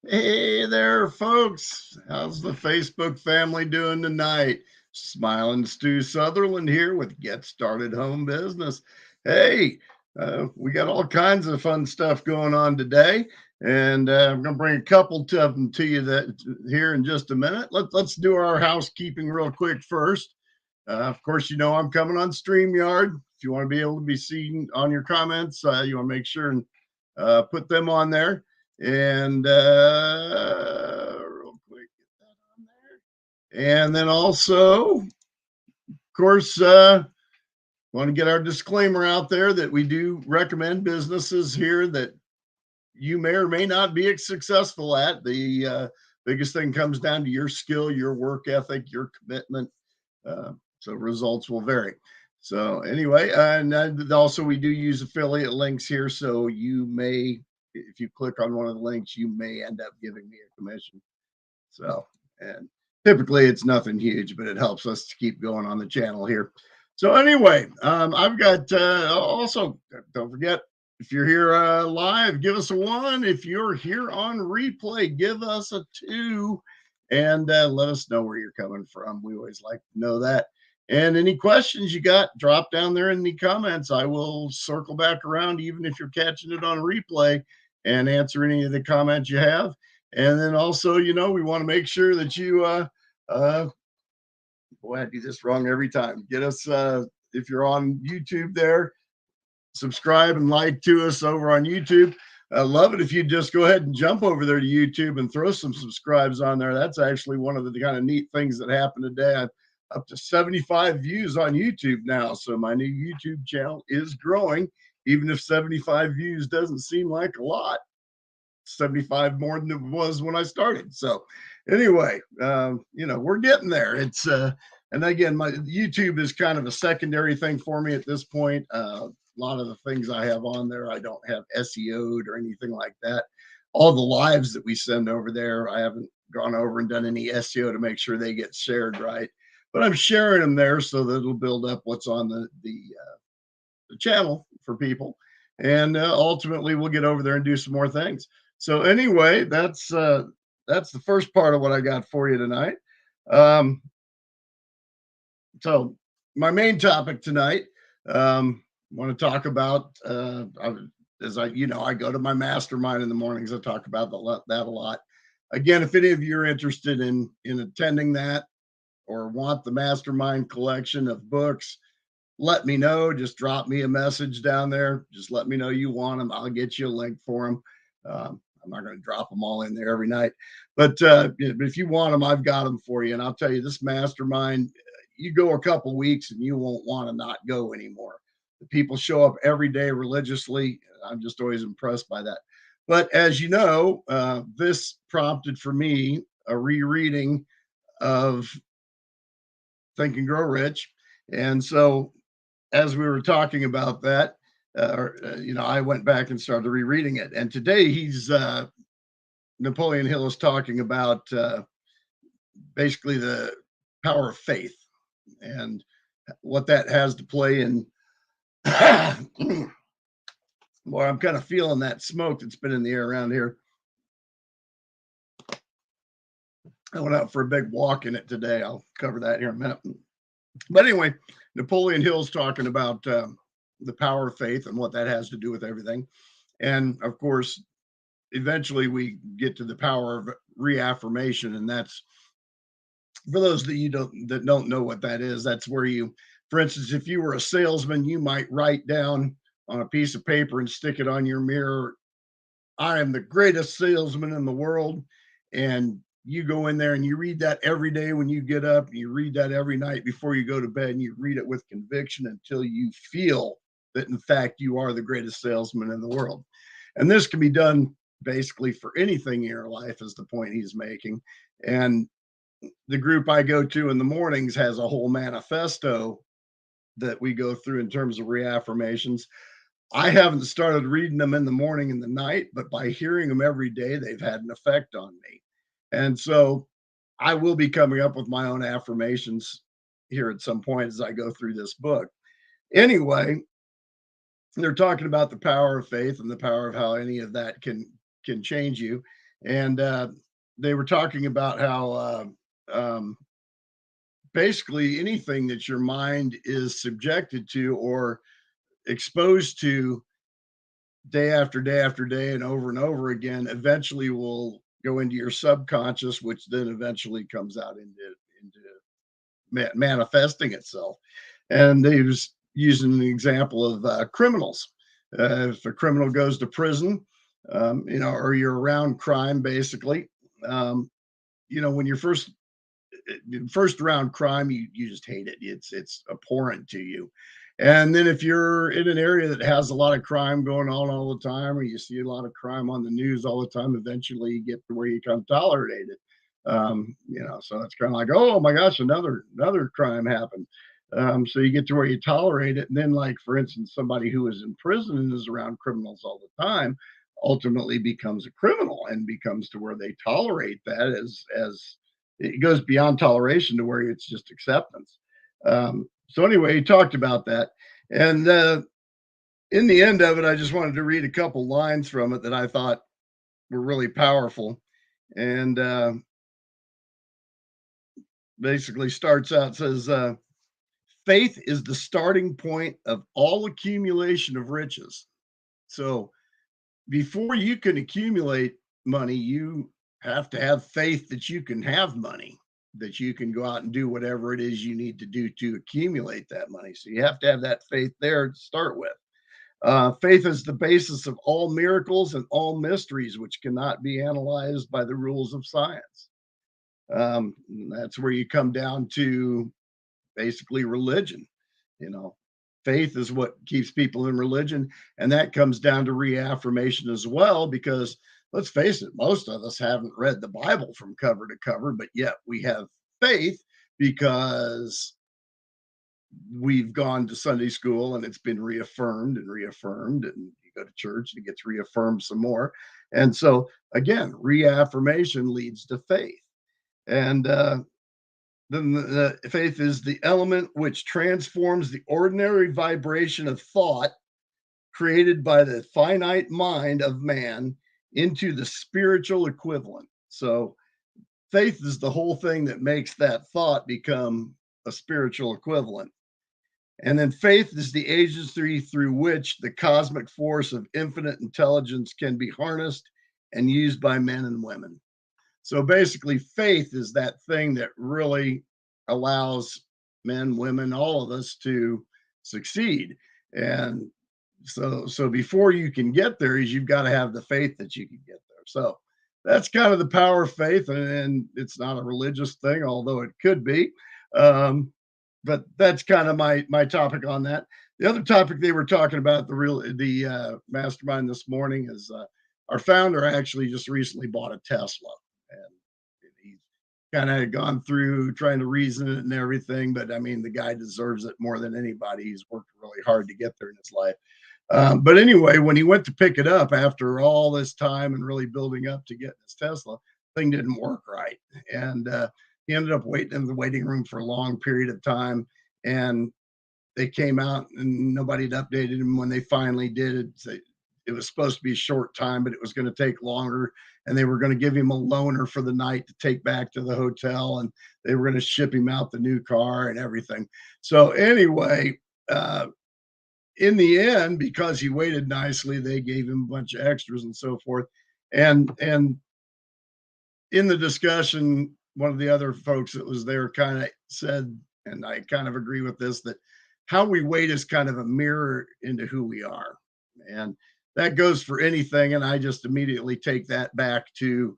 Hey there, folks. How's the Facebook family doing tonight? Smiling Stu Sutherland here with Get Started Home Business. Hey, we got all kinds of fun stuff going on today, and I'm going to bring a couple of them to you that here in just a minute. Let's do our housekeeping real quick first. Of course, you know I'm coming on StreamYard. If you want to be able to be seen on your comments, you want to make sure and put them on there. And real quick, get that on there. And then also, of course, want to get our disclaimer out there that we do recommend businesses here that you may or may not be successful at. The biggest thing comes down to your skill, your work ethic, your commitment. So results will vary. So anyway, and also we do use affiliate links here. So you may, if you click on one of the links, you may end up giving me a commission. So, and typically it's nothing huge, but it helps us to keep going on the channel here. So anyway, I've got also, don't forget, if you're here live, give us a 1. If you're here on replay, give us a 2 and let us know where you're coming from. We always like to know that. And any questions you got, drop down there in the comments. I will circle back around, even if you're catching it on replay, and answer any of the comments you have. And then also, you know, we want to make sure that you, boy, I do this wrong every time. Get us, if you're on YouTube there, subscribe and like to us over on YouTube. I love it if you just go ahead and jump over there to YouTube and throw some subscribes on there. That's actually one of the kind of neat things that happened today. I'm up to 75 views on YouTube now. So my new YouTube channel is growing, even if 75 views doesn't seem like a lot. 75 more than it was when I started. So anyway, you know, we're getting there. It's and again, my YouTube is kind of a secondary thing for me at this point. A lot of the things I have on there, I don't have SEO'd or anything like that. All the lives that we send over there, I haven't gone over and done any SEO to make sure they get shared right. But I'm sharing them there so that it'll build up what's on the channel for people, and ultimately we'll get over there and do some more things. So anyway, that's the first part of what I got for you tonight. Um, so my main topic tonight, want to talk about as I, you know, I go to my mastermind in the mornings. I talk about that a lot. Again, if any of you are interested in attending that or want the mastermind collection of books, let me know. Just drop me a message down there. Just let me know you want them. I'll get you a link for them. I'm not going to drop them all in there every night, but if you want them, I've got them for you. And I'll tell you, this mastermind, you go a couple weeks and you won't want to not go anymore. The people show up every day religiously. I'm just always impressed by that. But as you know, this prompted for me a rereading of Think and Grow Rich. And so as we were talking about that, you know, I went back and started rereading it. And today Napoleon Hill is talking about basically the power of faith and what that has to play in. Boy, I'm kind of feeling that smoke that's been in the air around here. I went out for a big walk in it today. I'll cover that here in a minute. But anyway, Napoleon Hill's talking about the power of faith and what that has to do with everything. And of course, eventually we get to the power of reaffirmation, and that's for those that don't know what that is. That's where you, for instance, if you were a salesman, you might write down on a piece of paper and stick it on your mirror, I am the greatest salesman in the world. And you go in there and you read that every day when you get up, and you read that every night before you go to bed, and you read it with conviction until you feel that in fact you are the greatest salesman in the world. And this can be done basically for anything in your life, is the point he's making. And the group I go to in the mornings has a whole manifesto that we go through in terms of reaffirmations. I haven't started reading them in the morning and the night, but by hearing them every day, they've had an effect on me. And so I will be coming up with my own affirmations here at some point as I go through this book. Anyway, they're talking about the power of faith and the power of how any of that can change you. and they were talking about how basically anything that your mind is subjected to or exposed to day after day after day and over again eventually will go into your subconscious, which then eventually comes out into manifesting itself. And they was using an example of criminals. If a criminal goes to prison, or you're around crime, basically, um, when you're first around crime, you just hate it. It's abhorrent to you. And then if you're in an area that has a lot of crime going on all the time, or you see a lot of crime on the news all the time, eventually you get to where you can tolerate it. So it's kind of like, oh my gosh, another crime happened. So you get to where you tolerate it, and then, like for instance, somebody who is in prison and is around criminals all the time ultimately becomes a criminal and becomes to where they tolerate that as it goes beyond toleration to where it's just acceptance. So anyway, he talked about that, and in the end of it, I just wanted to read a couple lines from it that I thought were really powerful, and basically starts out says, "Faith is the starting point of all accumulation of riches." So before you can accumulate money, you have to have faith that you can have money, that you can go out and do whatever it is you need to do to accumulate that money. So you have to have that faith there to start with. Faith is the basis of all miracles and all mysteries, which cannot be analyzed by the rules of science. That's where you come down to basically religion. You know, faith is what keeps people in religion, and that comes down to reaffirmation as well. Because let's face it, most of us haven't read the Bible from cover to cover, but yet we have faith because we've gone to Sunday school and it's been reaffirmed and reaffirmed, and you go to church and it gets reaffirmed some more. And so again, reaffirmation leads to faith. And then the faith is the element which transforms the ordinary vibration of thought created by the finite mind of man into the spiritual equivalent. So faith is the whole thing that makes that thought become a spiritual equivalent. And then faith is the agency through which the cosmic force of infinite intelligence can be harnessed and used by men and women. So basically, faith is that thing that really allows men, women, all of us to succeed. And so before you can get there, is you've got to have the faith that you can get there. So that's kind of the power of faith, and it's not a religious thing, although it could be. Um, but that's kind of my topic on that. The other topic they were talking about the mastermind this morning is our founder actually just recently bought a Tesla, and he's kind of gone through trying to reason it and everything. But I mean, the guy deserves it more than anybody. He's worked really hard to get there in his life. But anyway, when he went to pick it up after all this time and really building up to get his Tesla, thing didn't work right, and he ended up waiting in the waiting room for a long period of time. And they came out and nobody had updated him when they finally did it. It was supposed to be a short time, but it was going to take longer. And they were going to give him a loaner for the night to take back to the hotel. And they were going to ship him out the new car and everything. So, anyway, in the end, because he waited nicely, they gave him a bunch of extras and so forth. And in the discussion, one of the other folks that was there kind of said, and I kind of agree with this, that how we wait is kind of a mirror into who we are. And that goes for anything. And I just immediately take that back to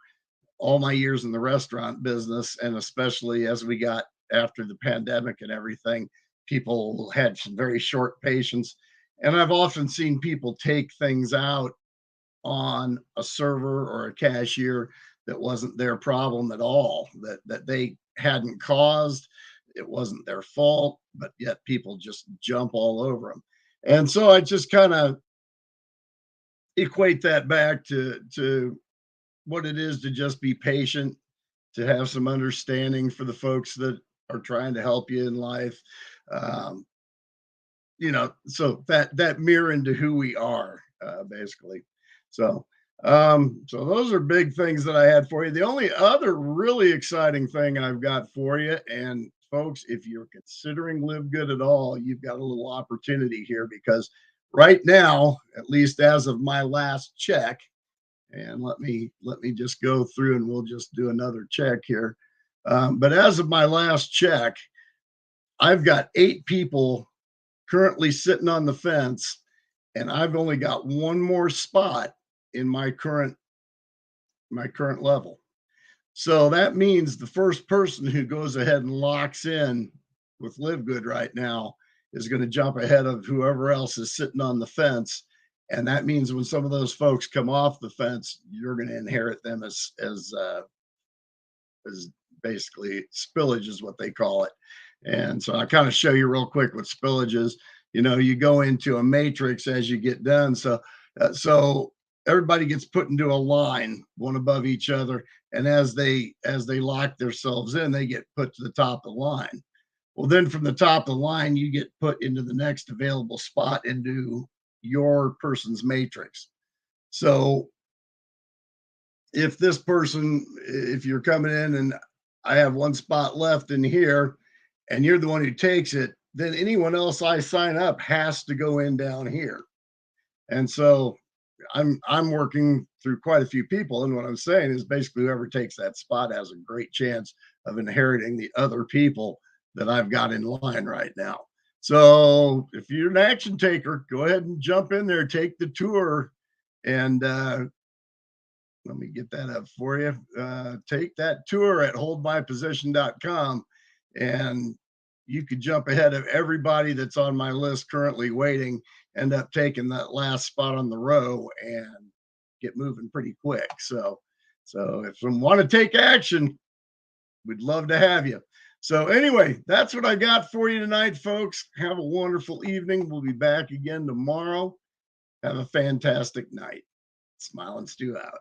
all my years in the restaurant business. And especially as we got after the pandemic and everything, people had some very short patience. And I've often seen people take things out on a server or a cashier that wasn't their problem at all, that they hadn't caused. It wasn't their fault, but yet people just jump all over them. And so I just kind of equate that back to what it is to just be patient, to have some understanding for the folks that are trying to help you in life. Um, so that mirror into who we are, basically. So So those are big things that I had for you. The only other really exciting thing I've got for you, and folks, if you're considering Live Good at all, you've got a little opportunity here because right now, at least as of my last check, and let me just go through and we'll just do another check here. But as of my last check, I've got 8 people currently sitting on the fence, and I've only got one more spot in my current level. So that means the first person who goes ahead and locks in with Live Good right now is going to jump ahead of whoever else is sitting on the fence. And that means when some of those folks come off the fence, you're going to inherit them as basically spillage is what they call it. And so I kind of show you real quick what spillage is. You go into a matrix as you get done. So everybody gets put into a line, one above each other, and as they lock themselves in, they get put to the top of the line. Well, then from the top of the line, you get put into the next available spot into your person's matrix. So if you're coming in and I have one spot left in here and you're the one who takes it, then anyone else I sign up has to go in down here. And so I'm working through quite a few people. And what I'm saying is basically whoever takes that spot has a great chance of inheriting the other people that I've got in line right now. So if you're an action taker, go ahead and jump in there, take the tour, and let me get that up for you. Take that tour at holdmyposition.com, and you could jump ahead of everybody that's on my list currently waiting, end up taking that last spot on the row and get moving pretty quick. So if you want to take action, we'd love to have you. So anyway, that's what I got for you tonight, folks. Have a wonderful evening. We'll be back again tomorrow. Have a fantastic night. Smile and Stew out.